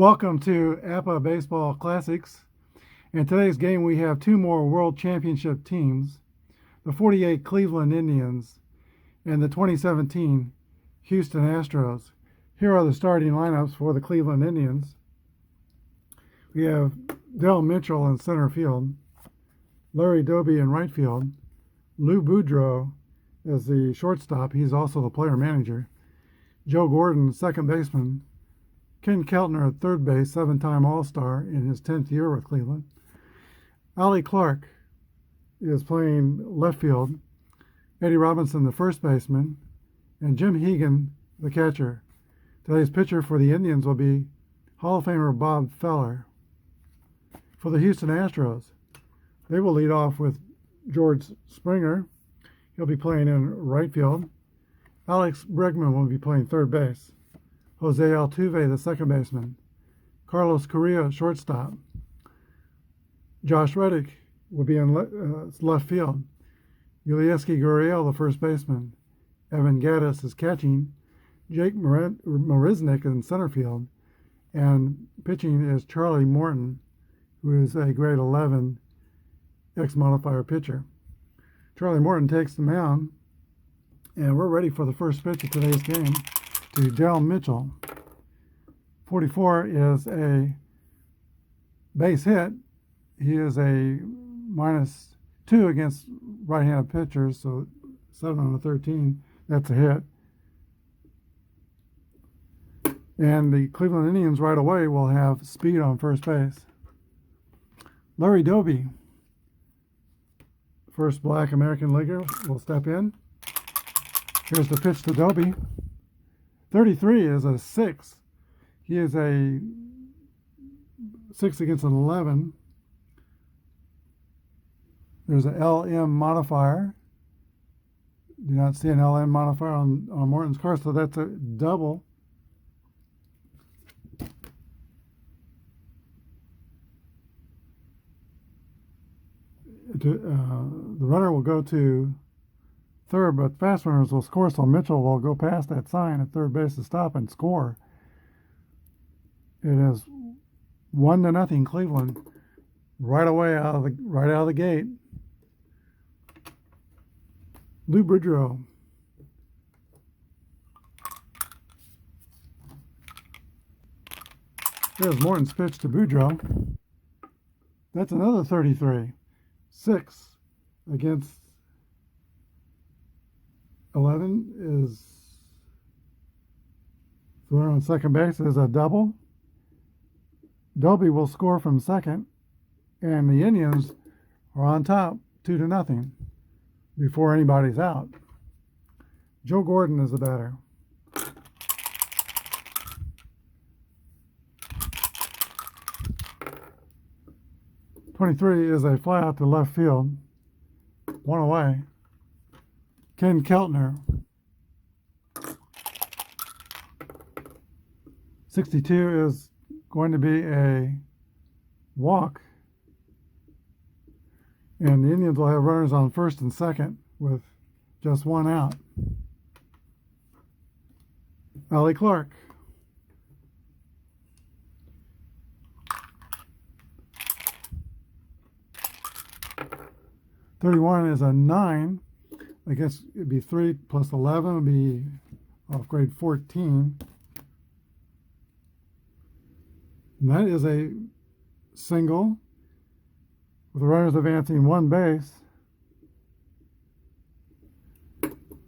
Welcome to Apba Baseball Classics. In today's game, we have two more World Championship teams, the 48 Cleveland Indians and the 2017 Houston Astros. Here are the starting lineups for the Cleveland Indians. We have Del Mitchell in center field, Larry Doby in right field, Lou Boudreau as the shortstop. He's also the player manager. Joe Gordon, second baseman. Ken Keltner at third base, seven-time All-Star in his 10th year with Cleveland. Ollie Clark is playing left field. Eddie Robinson, the first baseman. And Jim Hegan, the catcher. Today's pitcher for the Indians will be Hall of Famer Bob Feller. For the Houston Astros, they will lead off with George Springer. He'll be playing in right field. Alex Bregman will be playing third base. Jose Altuve, the second baseman. Carlos Correa, shortstop. Josh Reddick will be in left field. Yulieski Gurriel, the first baseman. Evan Gattis is catching. Jake Marisnick in center field. And pitching is Charlie Morton, who is a grade 11 X-modifier pitcher. Charlie Morton takes the mound, and we're ready for the first pitch of today's game to Del Mitchell. 44 is a base hit. He is a -2 against right-handed pitchers, so 7 on the 13. That's a hit. And the Cleveland Indians right away will have speed on first base. Larry Doby, first black American leaguer, will step in. Here's the pitch to Doby. 33 is a 6. He is a 6 against an 11. There's an LM modifier. Do not see an LM modifier on Morton's car, so that's a double. The runner will go to third, but fast runners will score, so Mitchell will go past that sign at third base to stop and score. It is 1-0 Cleveland right out of the gate. Lou Boudreau. There's Morton's pitch to Boudreau. That's another 33. 6 against 11 is the runner on second base is a double. Doby will score from second, and the Indians are on top 2-0 before anybody's out. Joe Gordon is the batter. .23 is a fly out to left field. One away. Ken Keltner. 62 is going to be a walk. And the Indians will have runners on first and second with just one out. Ollie Clark. .31 is a 9. I guess it'd be 3 plus 11 would be off grade 14. And that is a single with the runners advancing one base.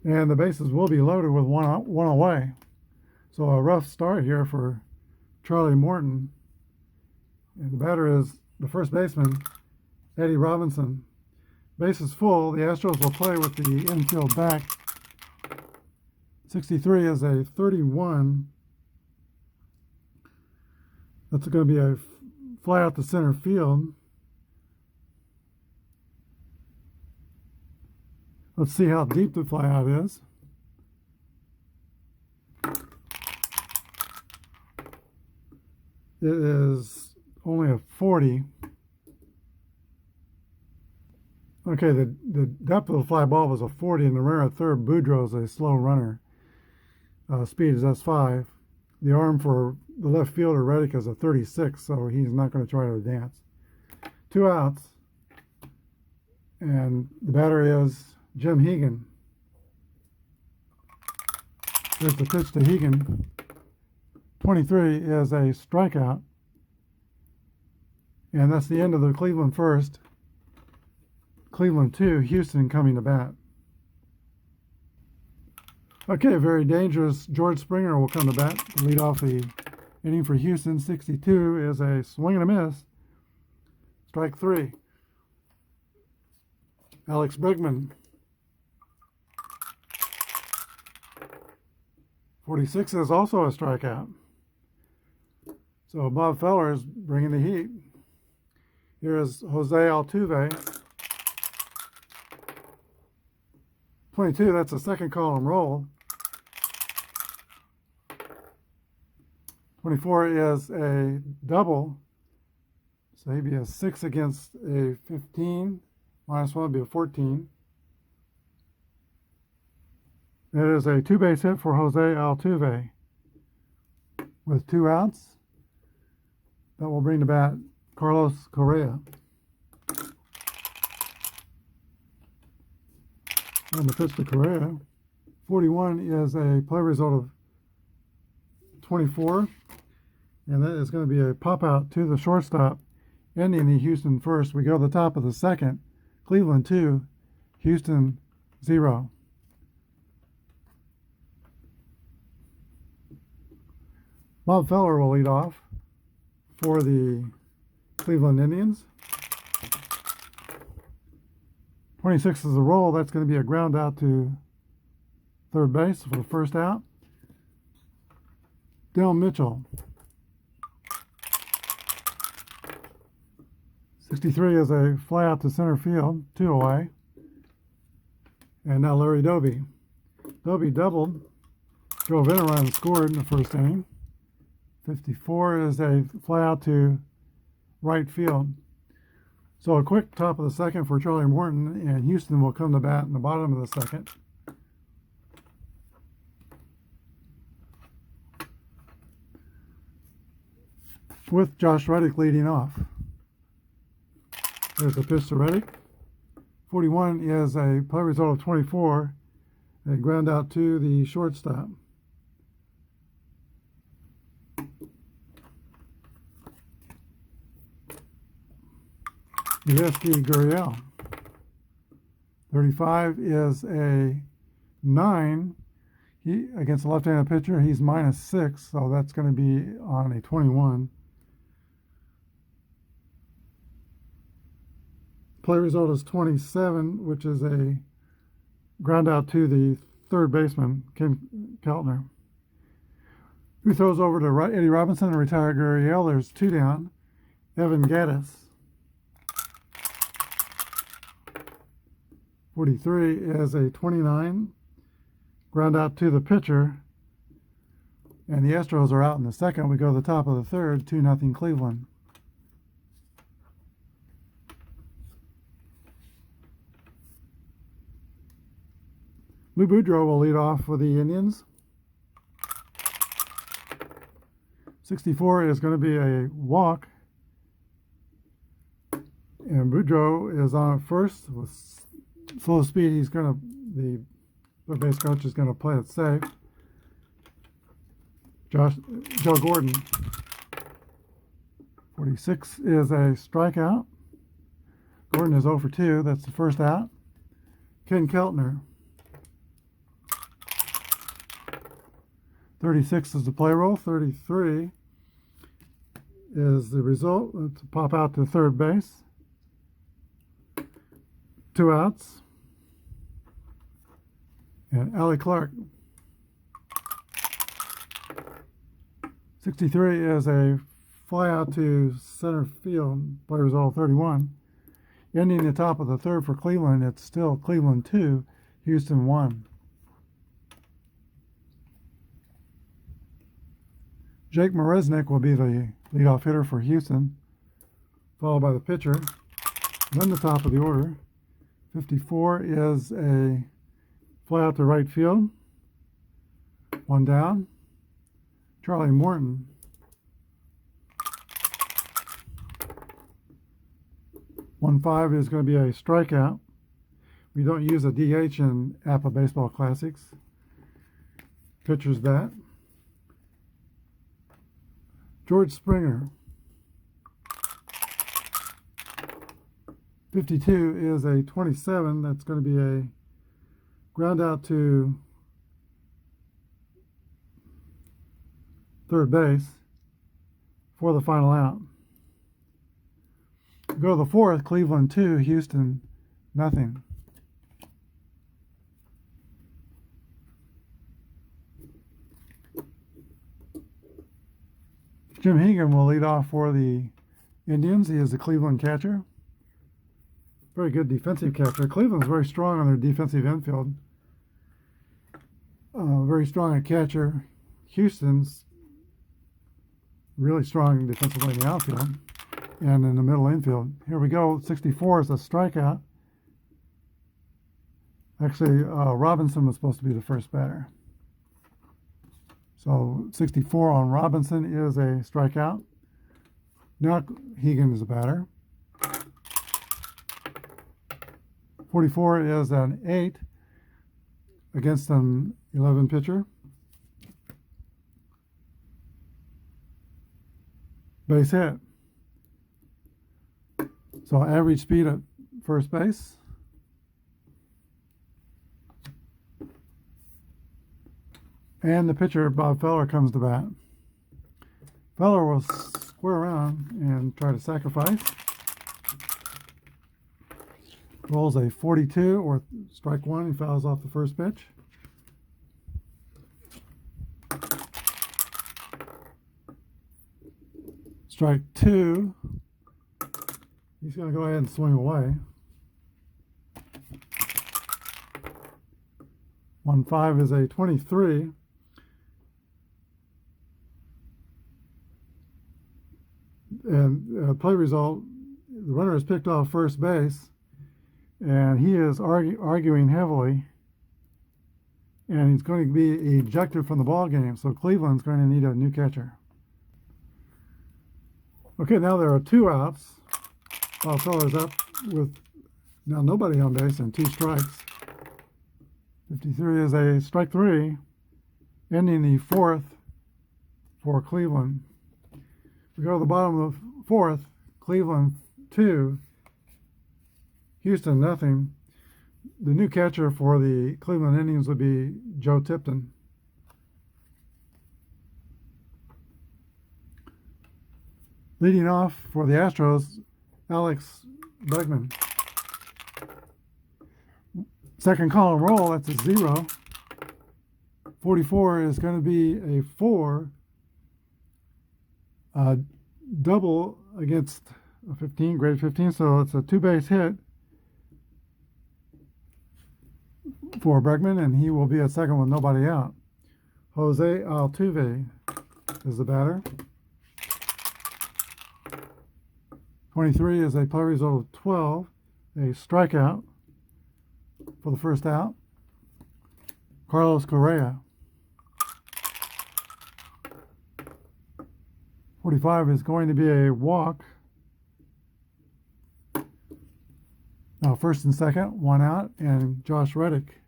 And the bases will be loaded with one away. So a rough start here for Charlie Morton. And the batter is the first baseman, Eddie Robinson. Base is full. The Astros will play with the infield back. 63 is a 31. That's going to be a fly out to center field. Let's see how deep the fly out is. It is only a 40. Okay, the depth of the fly ball was a 40, and the runner at third, Boudreau, is a slow runner. Speed is S5. The arm for the left fielder Reddick is a 36, so he's not going to try to advance. 2 outs, and the batter is Jim Hegan. Here's the pitch to Hegan. 23 is a strikeout, and that's the end of the Cleveland first. Cleveland 2, Houston coming to bat. Okay, very dangerous. George Springer will come to bat to lead off the inning for Houston. 62 is a swing and a miss. Strike 3. Alex Bregman. 46 is also a strikeout. So Bob Feller is bringing the heat. Here is Jose Altuve. 22, that's a second column roll. 24 is a double. So he'd be a 6 against a 15. Minus 1 would be a 14. That is a 2-base hit for Jose Altuve. With 2 outs, that will bring to bat Carlos Correa. And the pitch to Correa. 41 is a play result of 24. And that is going to be a pop out to the shortstop, ending the Houston first. We go to the top of the second. Cleveland 2, Houston 0. Bob Feller will lead off for the Cleveland Indians. 26 is a roll. That's going to be a ground out to third base for the first out. Dale Mitchell. 63 is a fly out to center field, 2 away. And now Larry Doby. Doby doubled, drove in a run and scored in the first inning. 54 is a fly out to right field. So a quick top of the second for Charlie Morton, and Houston will come to bat in the bottom of the second. With Josh Reddick leading off. There's a pitch to Reddick. 41 is a play result of 24. A ground out to the shortstop. Yveski Gurriel. 35 is a 9. He against a left-handed pitcher, he's -6, so that's going to be on a 21. Play result is 27, which is a ground out to the third baseman, Ken Keltner, who throws over to Eddie Robinson and retired Gurriel. There's 2 down. Evan Gattis. 43 is a 29. Ground out to the pitcher. And the Astros are out in the second. We go to the top of the third, 2-0 Cleveland. Lou Boudreau will lead off for the Indians. 64 is going to be a walk. And Boudreau is on first with full speed. The third base coach is going to play it safe. Joe Gordon. 46 is a strikeout. Gordon is 0 for 2. That's the first out. Ken Keltner. 36 is the play roll. 33 is the result. Let's pop out to third base. 2 outs. And Allie Clark. 63 is a fly out to center field. Play result 31. Ending the top of the third for Cleveland, it's still Cleveland 2, Houston 1. Jake Marisnick will be the leadoff hitter for Houston, followed by the pitcher. Then the top of the order. 54 is a fly out to right field. 1 down. Charlie Morton. 1-5 is going to be a strikeout. We don't use a DH in Apba Baseball Classics. Pitcher's bat. George Springer. 52 is a 27. That's going to be a ground out to third base for the final out. Go to the fourth, Cleveland 2, Houston nothing. Jim Hegan will lead off for the Indians. He is the Cleveland catcher. Very good defensive catcher. Cleveland's very strong on their defensive infield. Very strong at catcher. Houston's really strong defensively in the outfield and in the middle infield. Here we go. 64 is a strikeout. Actually, Robinson was supposed to be the first batter. So 64 on Robinson is a strikeout. Now Hegan is the batter. 44 is an 8 against an 11 pitcher. Base hit. So average speed at first base. And the pitcher, Bob Feller, comes to bat. Feller will square around and try to sacrifice. Rolls a 42 or strike one. He fouls off the first pitch. Strike two. He's going to go ahead and swing away. 1-5 is a 23. And play result, the runner is picked off first base, and he is arguing heavily, and he's going to be ejected from the ball game. So Cleveland's going to need a new catcher. Okay, now there are 2 outs. Bob Feller's up with now nobody on base and 2 strikes. 53 is a strike 3, ending the 4th for Cleveland. We go to the bottom of the 4th, Cleveland 2, Houston nothing. The new catcher for the Cleveland Indians would be Joe Tipton. Leading off for the Astros, Alex Bregman. Second column roll, that's a 0. 44 is going to be a 4. Double against a 15, grade 15, so it's a 2-base hit for Bregman, and he will be at second with nobody out. Jose Altuve is the batter. 23 is a play result of 12, a strikeout for the first out. Carlos Correa. 45 is going to be a walk. Now first and second, 1 out, and Josh Reddick.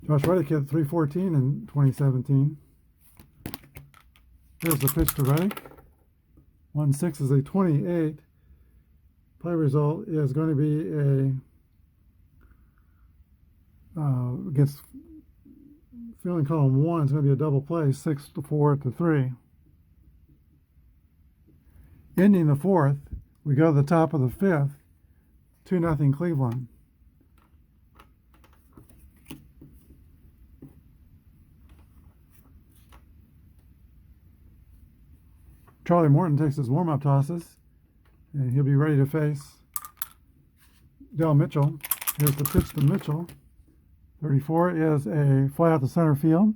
Josh Reddick hit .314 in 2017. Here's the pitch to Reddick. 1-6 is a 28. Play result is going to be a against filling column 1. It's going to be a double play, 6-4 to 3. Ending the 4th, we go to the top of the 5th, 2-0 Cleveland. Charlie Morton takes his warm-up tosses, and he'll be ready to face Del Mitchell. Here's the pitch to Mitchell. 34 is a fly out to center field.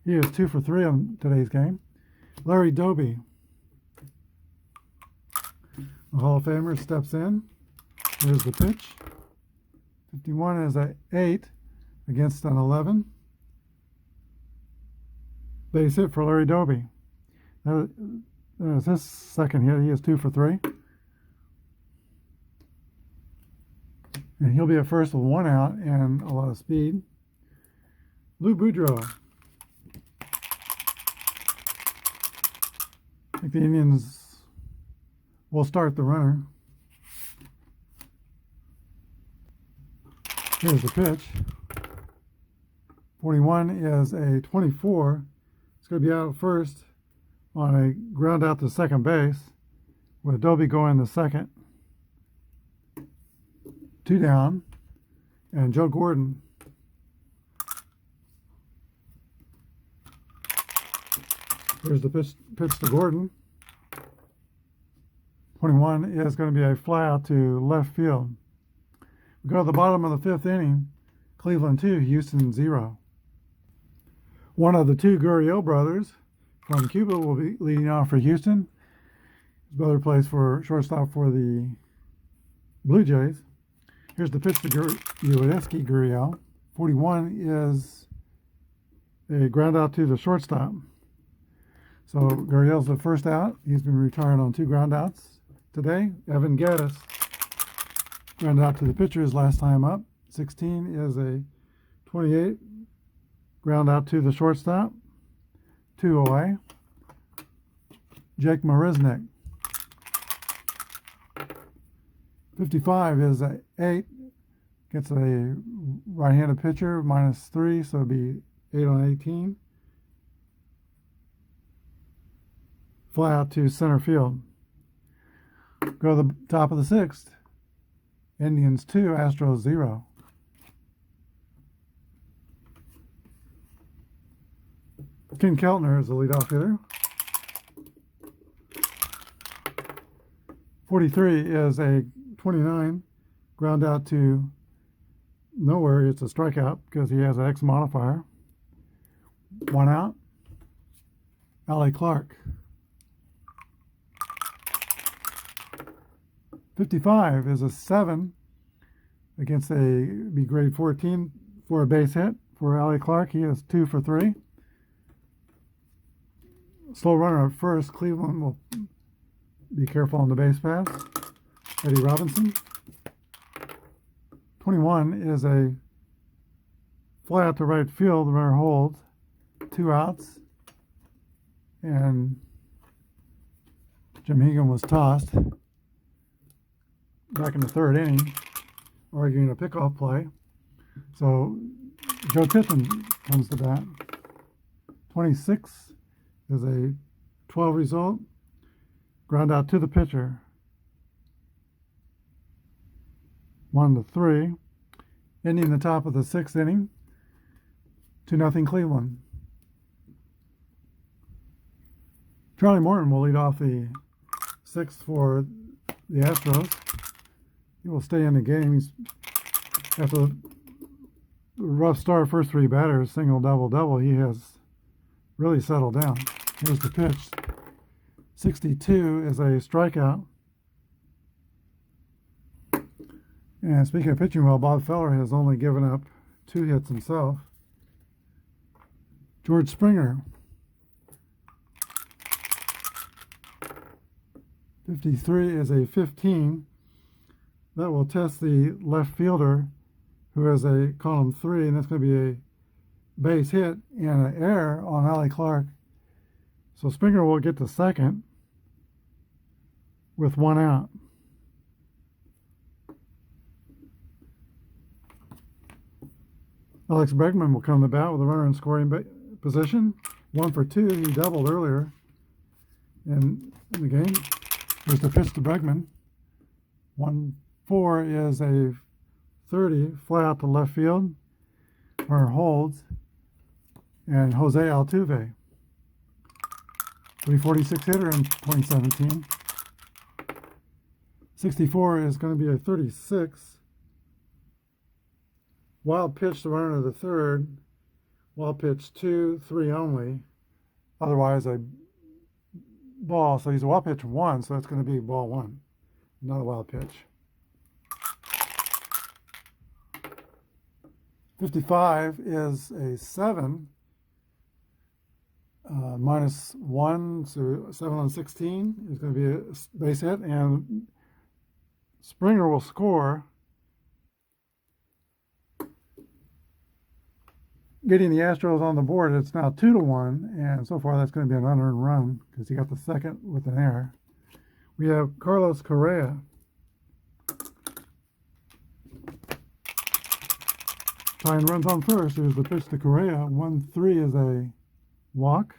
He is 2 for 3 on today's game. Larry Doby, the Hall of Famer, steps in. Here's the pitch. 51 is an 8 against an 11. Base hit for Larry Doby. That That's his second hit. He is 2 for 3. And he'll be at first with 1 out and a lot of speed. Lou Boudreau. I think the Indians will start the runner. Here's the pitch. 41 is a 24. It's going to be out at first on a ground out to second base with Doby going to second. 2 down, and Joe Gordon. Here's the pitch to Gordon. 21 is going to be a fly out to left field. We go to the bottom of the 5th inning. Cleveland 2, Houston 0. One of the 2 Gurriel brothers from Cuba will be leading off for Houston. His brother plays for shortstop for the Blue Jays. Here's the pitch to Yudisky Gurriel. 41 is a ground out to the shortstop. So Gurriel's the first out. He's been retired on 2 ground outs today. Evan Gattis ground out to the pitcher his last time up. 16 is a 28 ground out to the shortstop. 2 away. Jake Marisnick. 55 is a 8. Gets a right-handed pitcher, -3, so it'll be 8 on 18. Fly out to center field. Go to the top of the 6th. Indians 2, Astros 0. Ken Keltner is the leadoff hitter. 43 is a 29, ground out to nowhere. It's a strikeout because he has an X modifier. 1 out. Allie Clark. 55 is a 7 against be grade 14 for a base hit for Allie Clark. He is 2 for 3. Slow runner at first. Cleveland will be careful on the base pass. Eddie Robinson. 21 is a fly out to right field. The runner holds. 2 outs. And Jim Hegan was tossed back in the 3rd inning, arguing a pickoff play. So Joe Tiffin comes to bat. 26 is a 12 result. Ground out to the pitcher. 1-3. Ending the top of the 6th inning. 2-0 Cleveland. Charlie Morton will lead off the 6th for the Astros. He will stay in the game. He's after a rough start, first 3 batters, single, double, double. He has really settled down. Here's the pitch. 62 is a strikeout. And speaking of pitching well, Bob Feller has only given up 2 hits himself. George Springer. 53 is a 15. That will test the left fielder who has a column 3, and that's going to be a base hit and an error on Allie Clark. So Springer will get to second with 1 out. Alex Bregman will come to bat with a runner in scoring position. 1 for 2. He doubled earlier in the game. Here's the pitch to Bregman. 1-4 is a 30, fly out to left field. Runner holds. And Jose Altuve, 346 hitter in 2017. 64 is going to be a 36. Wild pitch to runner to the 3rd. Wild pitch 2, 3 only. Otherwise a ball. So he's a wild pitch 1, so that's going to be ball 1, not a wild pitch. 55 is a 7. -1, so 7 on 16 is going to be a base hit, and Springer will score, getting the Astros on the board. It's now 2-1, and so far that's going to be an unearned run because he got the second with an error. We have Carlos Correa. Tying runs on first. Here's the pitch to Correa. 1-3 is a walk.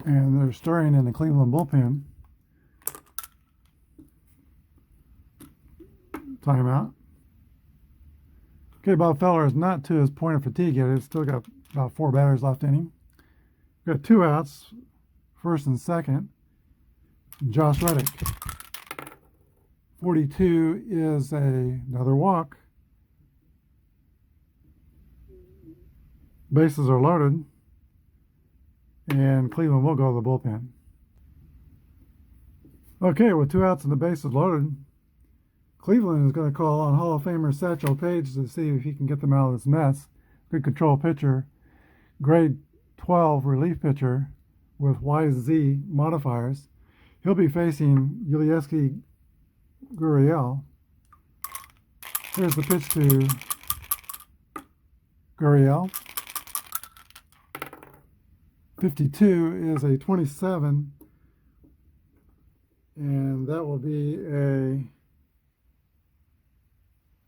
And they're stirring in the Cleveland bullpen. Timeout. Okay, Bob Feller is not to his point of fatigue yet. He's still got about 4 batters left in him. We've got 2 outs, first and second. Josh Reddick. 42 is another walk. Bases are loaded, and Cleveland will go to the bullpen. Okay, with 2 outs and the bases loaded, Cleveland is going to call on Hall of Famer Satchel Paige to see if he can get them out of this mess. Good control pitcher, grade 12 relief pitcher with YZ modifiers. He'll be facing Yulieski Gurriel. Here's the pitch to Gurriel. 52 is a 27, and that will be a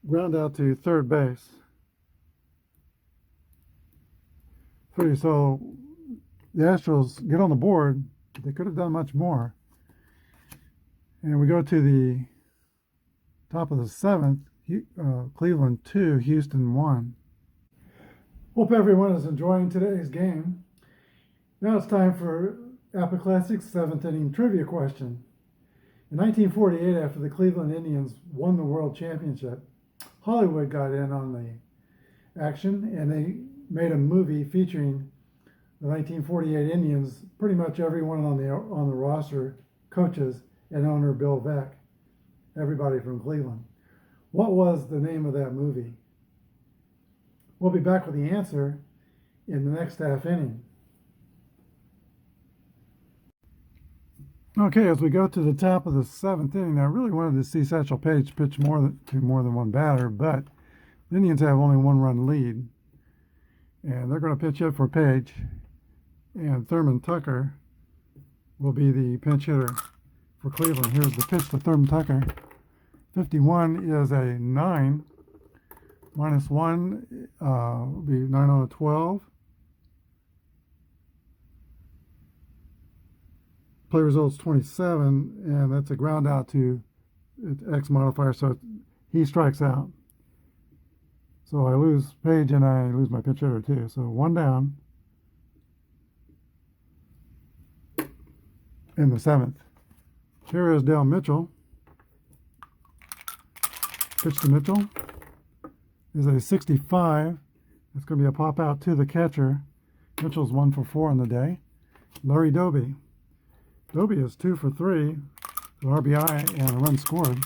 ground out to third base. So the Astros get on the board. They could have done much more. And we go to the top of the 7th, Cleveland 2, Houston 1. Hope everyone is enjoying today's game. Now it's time for Apba Classic's 7th inning trivia question. In 1948, after the Cleveland Indians won the World Championship, Hollywood got in on the action, and they made a movie featuring the 1948 Indians, pretty much everyone on the roster, coaches, and owner Bill Veeck, everybody from Cleveland. What was the name of that movie? We'll be back with the answer in the next half inning. Okay, as we go to the top of the 7th inning, I really wanted to see Satchel Paige pitch to more than one batter, but the Indians have only 1-run lead, and they're going to pitch it for Paige, and Thurman Tucker will be the pinch hitter for Cleveland. Here's the pitch to Thurman Tucker. 51 is a 9. -1 will be 9 on a 12. Play results 27, and that's a ground out to X modifier, so he strikes out. So I lose Paige and I lose my pitch hitter too. So 1 down in the 7th. Here is Dale Mitchell. Pitch to Mitchell is a 65. It's going to be a pop out to the catcher. Mitchell's 1 for 4 on the day. Larry Doby. Doby is 2 for 3, an RBI and a run scored.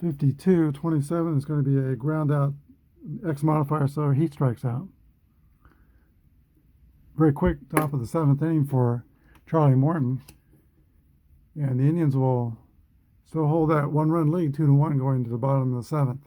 52, 27 is going to be a ground out X modifier, so he strikes out. Very quick top of the 7th inning for Charlie Morton. And the Indians will still hold that 1-run lead, 2-1 going to the bottom of the 7th.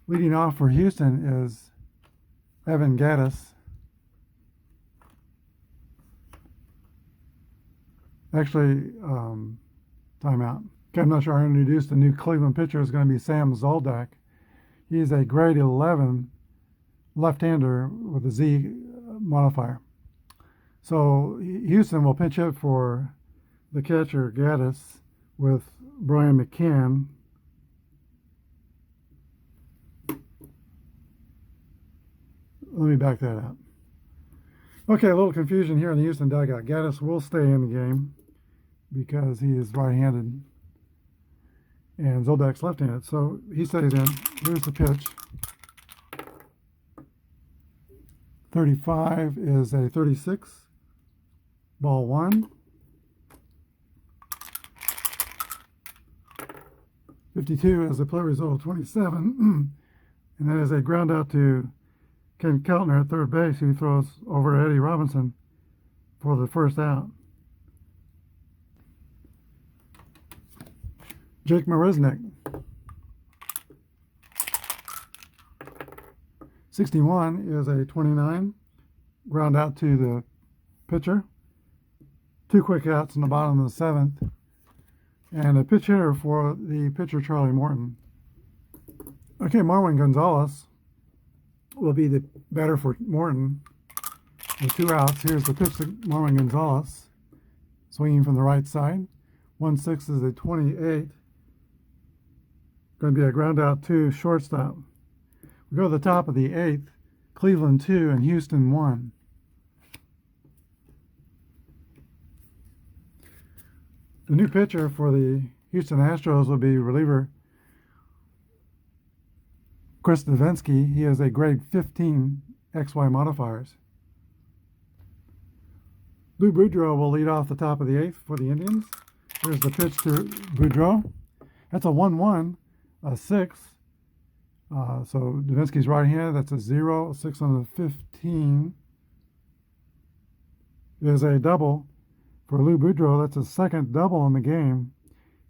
Leading off for Houston is Evan Gattis. Actually, timeout. Okay, I'm not sure I introduced the new Cleveland pitcher. Is going to be Sam Zoldak. He's a grade 11 left-hander with a Z modifier. So Houston will pinch hit for the catcher Gattis with Brian McCann. Let me back that up. Okay, a little confusion here in the Houston dugout. Gattis will stay in the game because he is right-handed. and Zodak's left-handed, so he stays in. Here's the pitch. 35 is a 36. Ball 1. 52 is a play result of 27. And that is a ground out to Ken Keltner at third base, who throws over Eddie Robinson for the first out. Jake Marisnick. 61 is a 29. Ground out to the pitcher. 2 quick outs in the bottom of the 7th. And a pitch hitter for the pitcher, Charlie Morton. Okay, Marwin Gonzalez will be the batter for Morton. With 2 outs, here's the pitch to Marwin Gonzalez. Swinging from the right side. 1-6 is a 28. Going to be a ground out to shortstop. We go to the top of the 8th. Cleveland 2 and Houston 1. The new pitcher for the Houston Astros will be reliever Chris Davinsky. He has a grade 15 XY modifiers. Lou Boudreau will lead off the top of the 8th for the Indians. Here's the pitch to Boudreau. That's a 1-1, a 6. So Davinsky's right-handed. That's a 0, 6 on the 15. There's a double for Lou Boudreau. That's a second double in the game.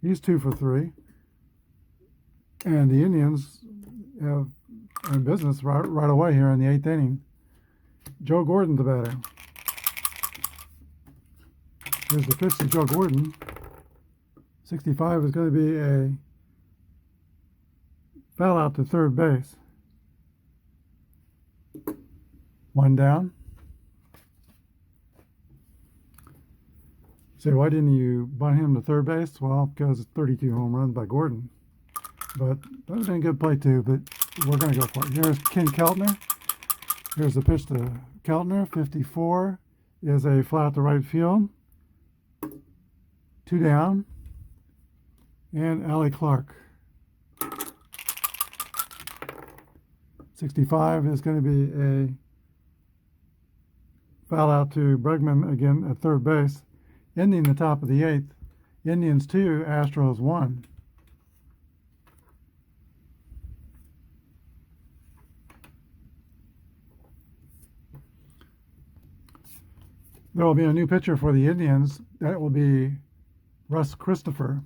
He's 2 for 3. And the Indians have in business right away here in the 8th inning. Joe Gordon, the batter. Here's the pitch to Joe Gordon. 65 is going to be a foul out to third base. 1 down. Say, why didn't you bunt him to third base? Well, because it's 32 home runs by Gordon. But that would have been a good play too, but we're going to go for it. Here's Ken Keltner. Here's the pitch to Keltner. 54 is a fly out to right field. 2 down. And Allie Clark. 65 is going to be a foul out to Bregman again at third base, ending the top of the 8th. Indians 2, Astros 1. There will be a new pitcher for the Indians. That will be Russ Christopher.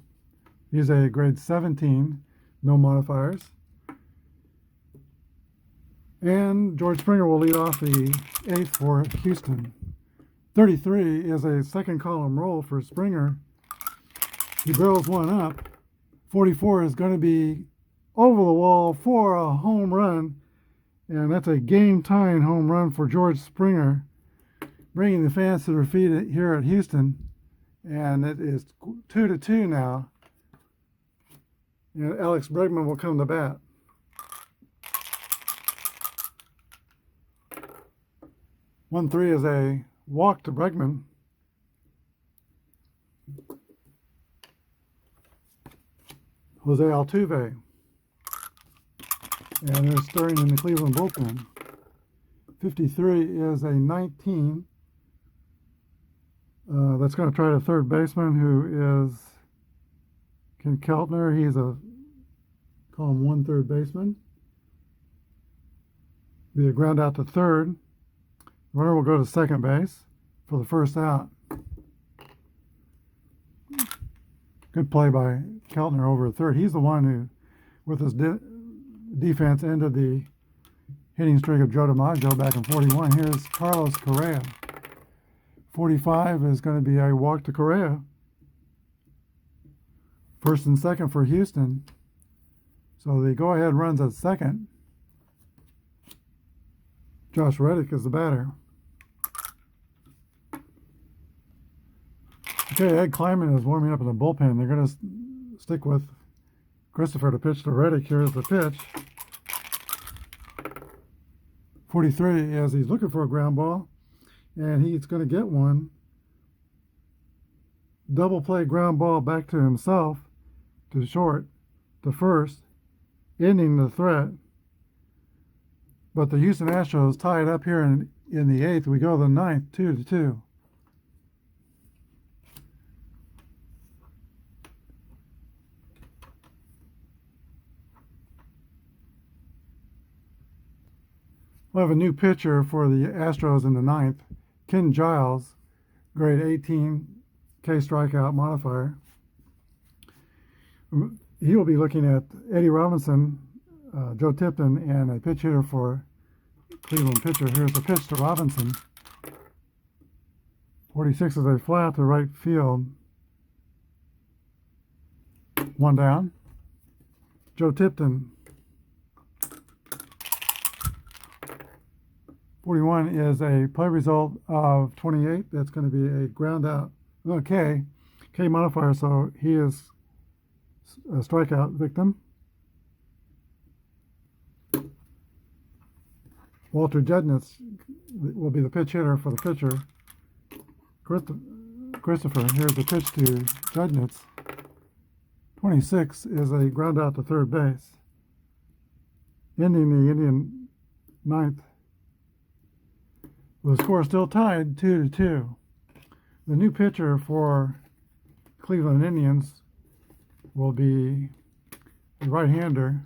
He's a grade 17, no modifiers. And George Springer will lead off the 8th for Houston. 33 is a second column roll for Springer. He barrels one up. 44 is going to be over the wall for a home run. And that's a game-tying home run for George Springer, bringing the fans to their feet here at Houston. And it is 2-2 now. And Alex Bregman will come to bat. One three is a walk to Bregman. Jose Altuve. And they're stirring in the Cleveland bullpen. 53 is a 19. That's going to try to third baseman, who is Ken Keltner. He's a, call him 1 third baseman. Be a ground out to third. Runner will go to second base for the first out. Good play by Keltner over at third. He's the one who, with his defense, ended the hitting streak of Joe DiMaggio back in 41. Here's Carlos Correa. 45 is going to be a walk to Correa. First and second for Houston. So the go-ahead runs at second. Josh Reddick is the batter. Okay, Ed Kleiman is warming up in the bullpen. They're going to stick with Christopher to pitch to Reddick. Here's the pitch. 43 as he's looking for a ground ball, and he's going to get one. Double play ground ball back to himself, to short. the first, ending the threat. But the Houston Astros tied up here in the eighth. We go to the ninth, 2-2. We'll have a new pitcher for the Astros in the ninth, Giles, grade 18, K strikeout modifier. He will be looking at Eddie Robinson, Joe Tipton, and a pitch hitter for Cleveland pitcher. Here's the pitch to Robinson. 46 is a flat to right field. One down. Joe Tipton. 41 is a play result of 28. That's going to be a ground out. Okay. K modifier, so he is a strikeout victim. Walter Jednitz will be the pitch hitter for the pitcher. Christopher, here's the pitch to Jednitz. 26 is a ground out to third base. Ending the Indian ninth. The score is still tied 2-2. The new pitcher for Cleveland Indians will be the right-hander,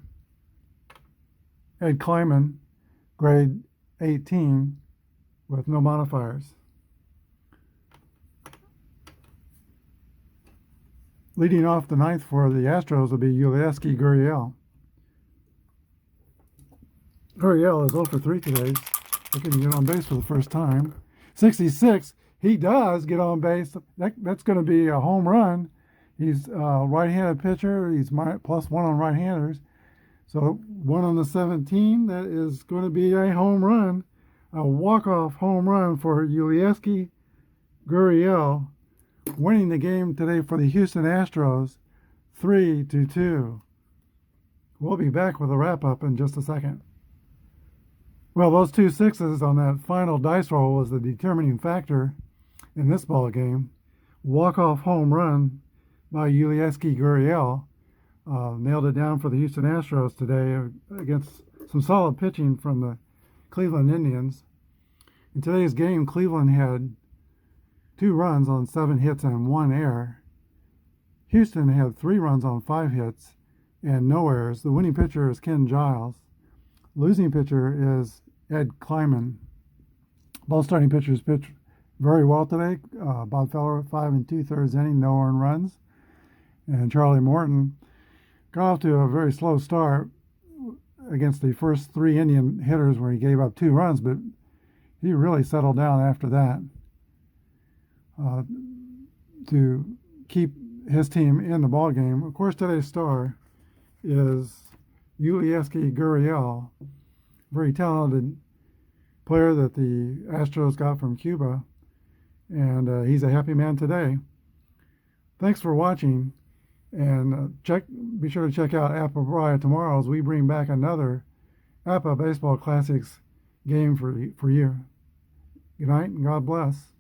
Ed Kleiman, grade 18, with no modifiers. Leading off the ninth for the Astros will be Yulieski Gurriel. Gurriel is 0 for 3 today. Looking to get on base for the first time. 66, he does get on base. That's going to be a home run. He's a right-handed pitcher. He's +1 on right-handers. So 1 on the 17, that is going to be a home run. A walk-off home run for Yulieski Gurriel, winning the game today for the Houston Astros, 3-2. We'll be back with a wrap-up in just a second. Well, those 2 sixes on that final dice roll was the determining factor in this ball game. Walk-off home run by Yulieski Gurriel nailed it down for the Houston Astros today against some solid pitching from the Cleveland Indians. In today's game, Cleveland had 2 runs on 7 hits and 1 error. Houston had 3 runs on 5 hits and no errors. The winning pitcher is Giles. Losing pitcher is Ed Kleiman. Both starting pitchers pitched very well today. Bob Feller, 5 2/3 inning, no earned runs. And Charlie Morton got off to a very slow start against the first 3 Indian hitters where he gave up 2 runs, but he really settled down after that to keep his team in the ball game. Of course, today's star is Yulieski Gurriel, very talented player that the Astros got from Cuba, and he's a happy man today. Thanks for watching, and be sure to check out Apba tomorrow as we bring back another Apba Baseball Classics game for you. Good night and God bless.